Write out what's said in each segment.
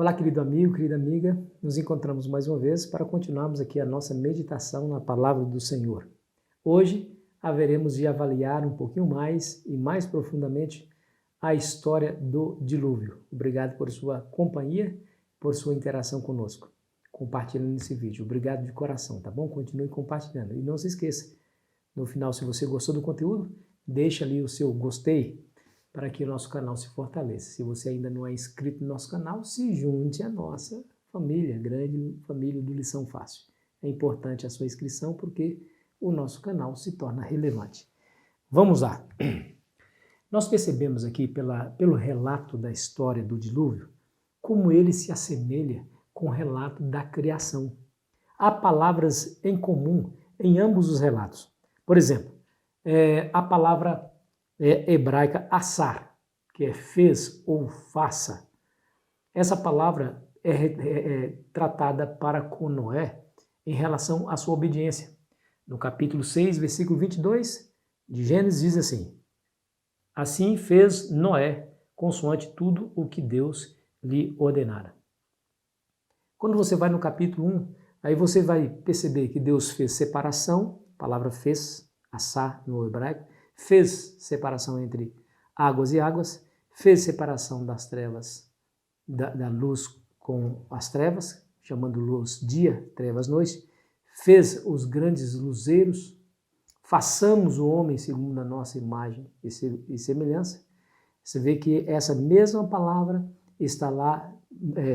Olá, querido amigo, querida amiga, nos encontramos mais uma vez para continuarmos aqui a nossa meditação na Palavra do Senhor. Hoje, haveremos de avaliar um pouquinho mais e mais profundamente a história do dilúvio. Obrigado por sua companhia, por sua interação conosco, compartilhando esse vídeo. Obrigado de coração, tá bom? Continue compartilhando. E não se esqueça, no final, se você gostou do conteúdo, deixa ali o seu gostei, para que o nosso canal se fortaleça. Se você ainda não é inscrito no nosso canal, se junte à nossa família, grande família do Lição Fácil. É importante a sua inscrição porque o nosso canal se torna relevante. Vamos lá. Nós percebemos aqui pelo relato da história do dilúvio, como ele se assemelha com o relato da criação. Há palavras em comum em ambos os relatos. Por exemplo, a palavra hebraica assar, que é fez ou faça. Essa palavra é tratada para com Noé em relação à sua obediência. No capítulo 6, versículo 22 de Gênesis diz assim: assim fez Noé, consoante tudo o que Deus lhe ordenara. Quando você vai no capítulo 1, aí você vai perceber que Deus fez separação, a palavra fez, assar no hebraico, fez separação entre águas e águas, fez separação das trevas, da luz com as trevas, chamando luz dia, trevas noite, fez os grandes luzeiros, façamos o homem segundo a nossa imagem e semelhança. Você vê que essa mesma palavra está lá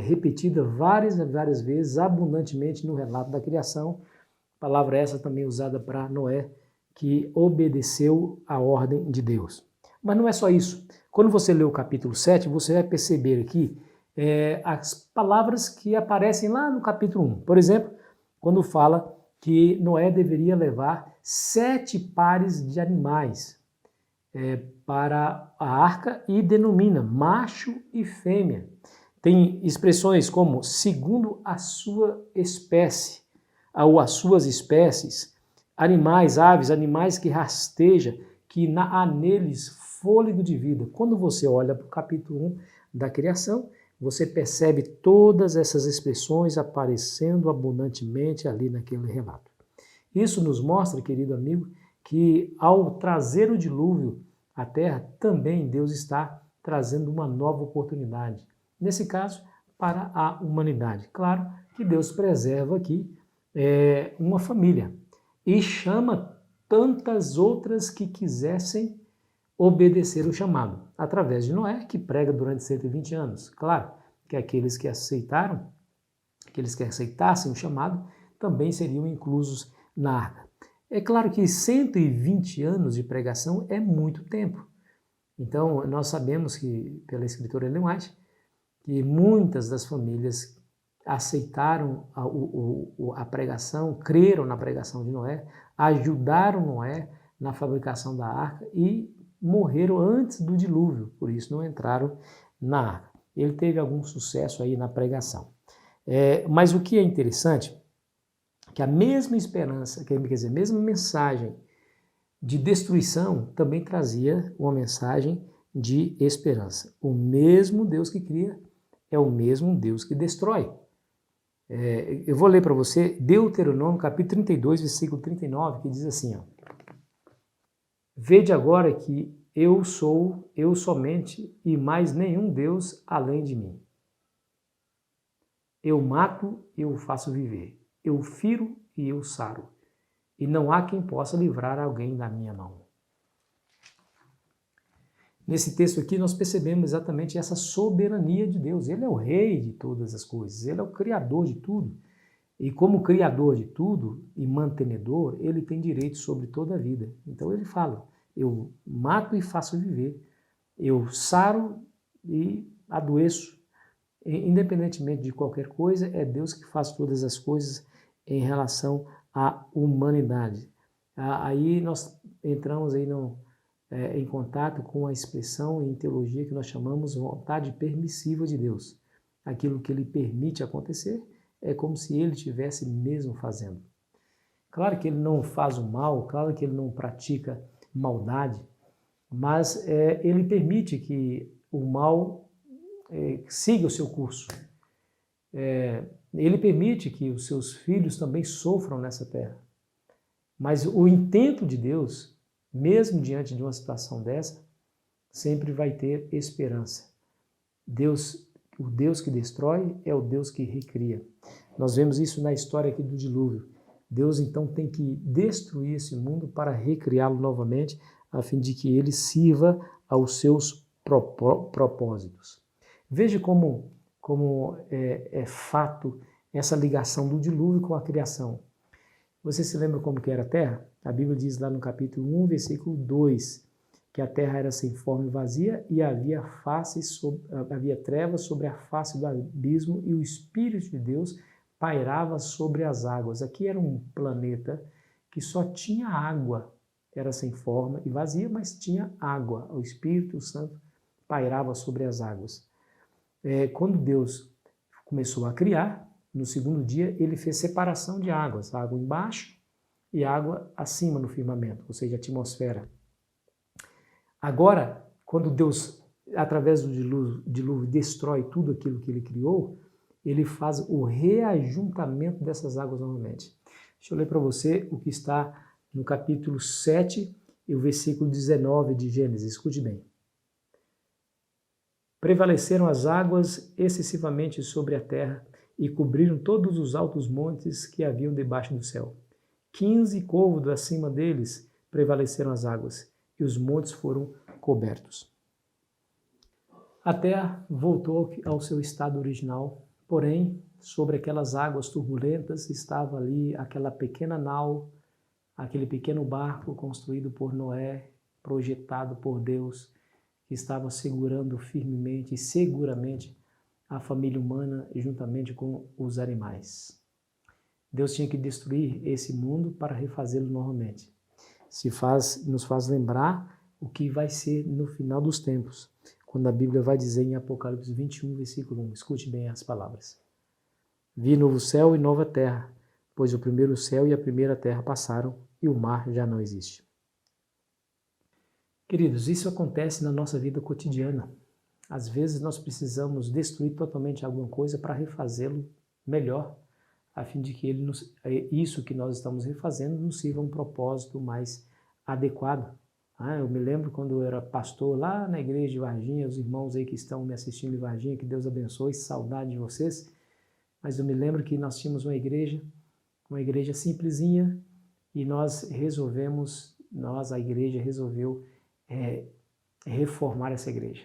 repetida várias vezes, abundantemente no relato da criação. Palavra essa também usada para Noé, que obedeceu à ordem de Deus. Mas não é só isso. Quando você lê o capítulo 7, você vai perceber aqui as palavras que aparecem lá no capítulo 1. Por exemplo, quando fala que Noé deveria levar 7 pares de animais para a arca e denomina macho e fêmea. Tem expressões como segundo a sua espécie, ou as suas espécies, animais, aves, animais que rasteja, que há neles fôlego de vida. Quando você olha para o capítulo 1 da criação, você percebe todas essas expressões aparecendo abundantemente ali naquele relato. Isso nos mostra, querido amigo, que ao trazer o dilúvio à terra, também Deus está trazendo uma nova oportunidade. Nesse caso, para a humanidade. Claro que Deus preserva aqui uma família e chama tantas outras que quisessem obedecer o chamado, através de Noé, que prega durante 120 anos. Claro que aqueles que aceitaram, aqueles que aceitassem o chamado, também seriam inclusos na arca. É claro que 120 anos de pregação é muito tempo. Então, nós sabemos que, pela escritora Ellen White, que muitas das famílias aceitaram a pregação, creram na pregação de Noé, ajudaram Noé na fabricação da arca e morreram antes do dilúvio, por isso não entraram na arca. Ele teve algum sucesso aí na pregação. Mas o que é interessante, que a mesma esperança, quer dizer, a mesma mensagem de destruição também trazia uma mensagem de esperança. O mesmo Deus que cria é o mesmo Deus que destrói. Eu vou ler para você Deuteronômio, capítulo 32, versículo 39, que diz assim, ó: vede agora que eu sou eu somente e mais nenhum Deus além de mim. Eu mato e eu faço viver. Eu firo e eu saro. E não há quem possa livrar alguém da minha mão. Nesse texto aqui nós percebemos exatamente essa soberania de Deus. Ele é o rei de todas as coisas, ele é o criador de tudo. E como criador de tudo e mantenedor, ele tem direito sobre toda a vida. Então ele fala, eu mato e faço viver, eu saro e adoeço. Independentemente de qualquer coisa, é Deus que faz todas as coisas em relação à humanidade. Aí nós entramos aí em contato com a expressão em teologia que nós chamamos vontade permissiva de Deus. Aquilo que ele permite acontecer é como se ele estivesse mesmo fazendo. Claro que ele não faz o mal, claro que ele não pratica maldade, mas ele permite que o mal siga o seu curso. Ele permite que os seus filhos também sofram nessa terra. Mas o intento de Deus, mesmo diante de uma situação dessa, sempre vai ter esperança. O Deus que destrói é o Deus que recria. Nós vemos isso na história aqui do dilúvio. Deus então tem que destruir esse mundo para recriá-lo novamente, a fim de que ele sirva aos seus propósitos. Veja como é fato essa ligação do dilúvio com a criação. Você se lembra como que era a terra? A Bíblia diz lá no capítulo 1, versículo 2, que a terra era sem forma e vazia e havia trevas sobre a face do abismo e o Espírito de Deus pairava sobre as águas. Aqui era um planeta que só tinha água, era sem forma e vazia, mas tinha água. O Espírito Santo pairava sobre as águas. Quando Deus começou a criar, no segundo dia, ele fez separação de águas, água embaixo e água acima no firmamento, ou seja, a atmosfera. Agora, quando Deus, através do dilúvio, destrói tudo aquilo que ele criou, ele faz o reajuntamento dessas águas novamente. Deixa eu ler para você o que está no capítulo 7 e o versículo 19 de Gênesis. Escute bem. Prevaleceram as águas excessivamente sobre a terra e cobriram todos os altos montes que haviam debaixo do céu. 15 côvados acima deles prevaleceram as águas, e os montes foram cobertos. A terra voltou ao seu estado original, porém, sobre aquelas águas turbulentas estava ali aquela pequena nau, aquele pequeno barco construído por Noé, projetado por Deus, que estava segurando firmemente e seguramente a família humana juntamente com os animais. Deus tinha que destruir esse mundo para refazê-lo novamente. Nos faz lembrar o que vai ser no final dos tempos, quando a Bíblia vai dizer em Apocalipse 21, versículo 1, escute bem as palavras. Vi novo céu e nova terra, pois o primeiro céu e a primeira terra passaram e o mar já não existe. Queridos, isso acontece na nossa vida cotidiana. Às vezes nós precisamos destruir totalmente alguma coisa para refazê-lo melhor, a fim de que isso que nós estamos refazendo nos sirva um propósito mais adequado. Eu me lembro quando eu era pastor lá na igreja de Varginha, os irmãos aí que estão me assistindo em Varginha, que Deus abençoe, saudade de vocês. Mas eu me lembro que nós tínhamos uma igreja simplesinha, e a igreja resolveu reformar essa igreja.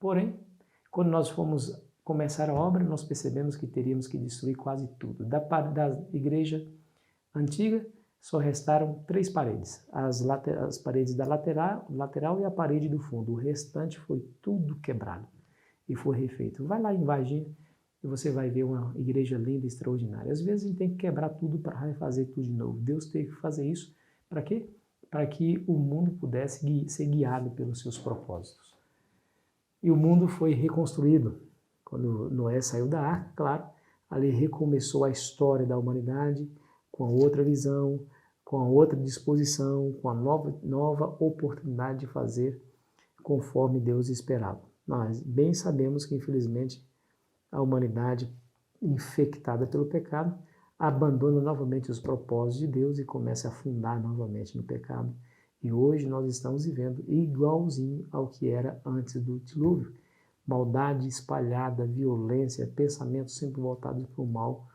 Porém, quando nós fomos começar a obra, nós percebemos que teríamos que destruir quase tudo. Da igreja antiga, só restaram 3 paredes. As paredes da lateral e a parede do fundo. O restante foi tudo quebrado e foi refeito. Vai lá em Varginha e você vai ver uma igreja linda e extraordinária. Às vezes a gente tem que quebrar tudo para refazer tudo de novo. Deus teve que fazer isso para quê? Para que o mundo pudesse ser guiado pelos seus propósitos. E o mundo foi reconstruído. Quando Noé saiu da arca, claro, ali recomeçou a história da humanidade com a outra visão, com a outra disposição, com a nova oportunidade de fazer conforme Deus esperava. Nós bem sabemos que, infelizmente, a humanidade, infectada pelo pecado, abandona novamente os propósitos de Deus e começa a afundar novamente no pecado. E hoje nós estamos vivendo igualzinho ao que era antes do dilúvio. Maldade espalhada, violência, pensamentos sempre voltados para o mal.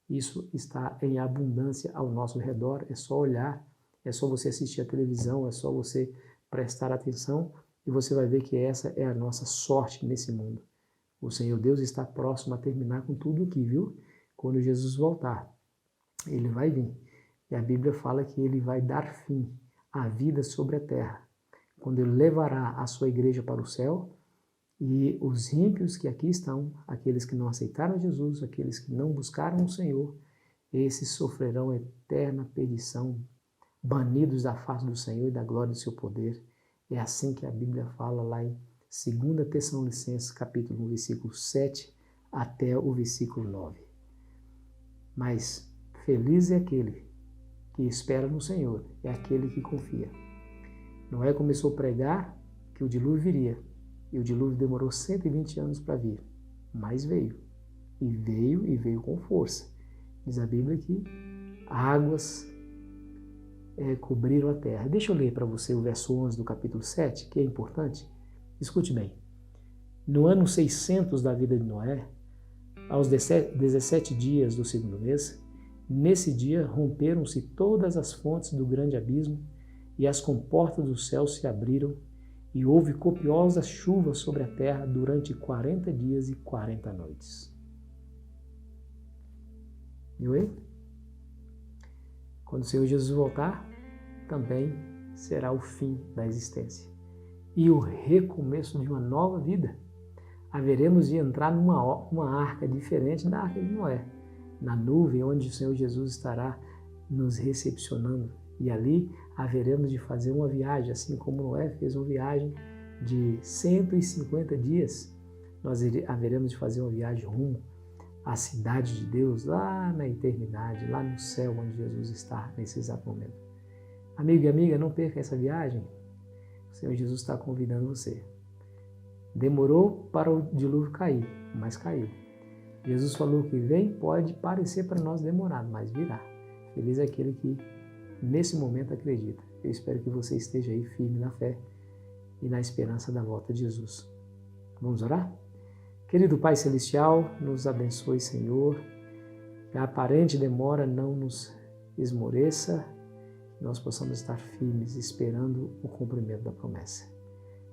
Isso está em abundância ao nosso redor. É só olhar, é só você assistir a televisão, é só você prestar atenção e você vai ver que essa é a nossa sorte nesse mundo. O Senhor Deus está próximo a terminar com tudo aqui, viu? Quando Jesus voltar, ele vai vir. E a Bíblia fala que ele vai dar fim à vida sobre a terra, quando ele levará a sua igreja para o céu. E os ímpios que aqui estão, aqueles que não aceitaram Jesus, aqueles que não buscaram o Senhor, esses sofrerão eterna perdição, banidos da face do Senhor e da glória do seu poder. É assim que a Bíblia fala lá em 2 Tessalonicenses, capítulo 1, versículo 7 até o versículo 9. Mas feliz é aquele que espera no Senhor, é aquele que confia. Noé começou a pregar que o dilúvio viria. E o dilúvio demorou 120 anos para vir, mas veio. E veio com força. Diz a Bíblia que águas cobriram a terra. Deixa eu ler para você o verso 11 do capítulo 7, que é importante. Escute bem. No ano 600 da vida de Noé, aos 17 dias do segundo mês, nesse dia romperam-se todas as fontes do grande abismo e as comportas do céu se abriram e houve copiosa chuva sobre a terra durante 40 dias e 40 noites. Viu aí? Quando o Senhor Jesus voltar, também será o fim da existência e o recomeço de uma nova vida. Haveremos de entrar numa arca diferente da arca de Noé, na nuvem onde o Senhor Jesus estará nos recepcionando. E ali haveremos de fazer uma viagem, assim como Noé fez uma viagem de 150 dias. Nós haveremos de fazer uma viagem rumo à cidade de Deus, lá na eternidade, lá no céu onde Jesus está nesse exato momento. Amigo e amiga, não perca essa viagem. O Senhor Jesus está convidando você. Demorou para o dilúvio cair, mas caiu. Jesus falou que vem, pode parecer para nós demorado, mas virá. Feliz é aquele que nesse momento acredita. Eu espero que você esteja aí firme na fé e na esperança da volta de Jesus. Vamos orar? Querido Pai Celestial, nos abençoe, Senhor. Que a aparente demora não nos esmoreça, que nós possamos estar firmes esperando o cumprimento da promessa.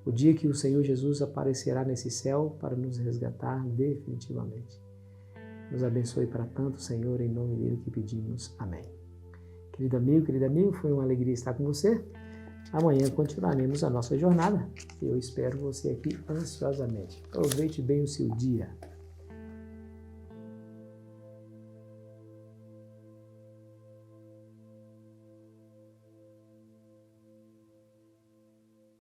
O dia que o Senhor Jesus aparecerá nesse céu para nos resgatar definitivamente. Nos abençoe para tanto, Senhor, em nome dele que pedimos. Amém. Querido amigo, foi uma alegria estar com você. Amanhã continuaremos a nossa jornada. Eu espero você aqui ansiosamente. Aproveite bem o seu dia.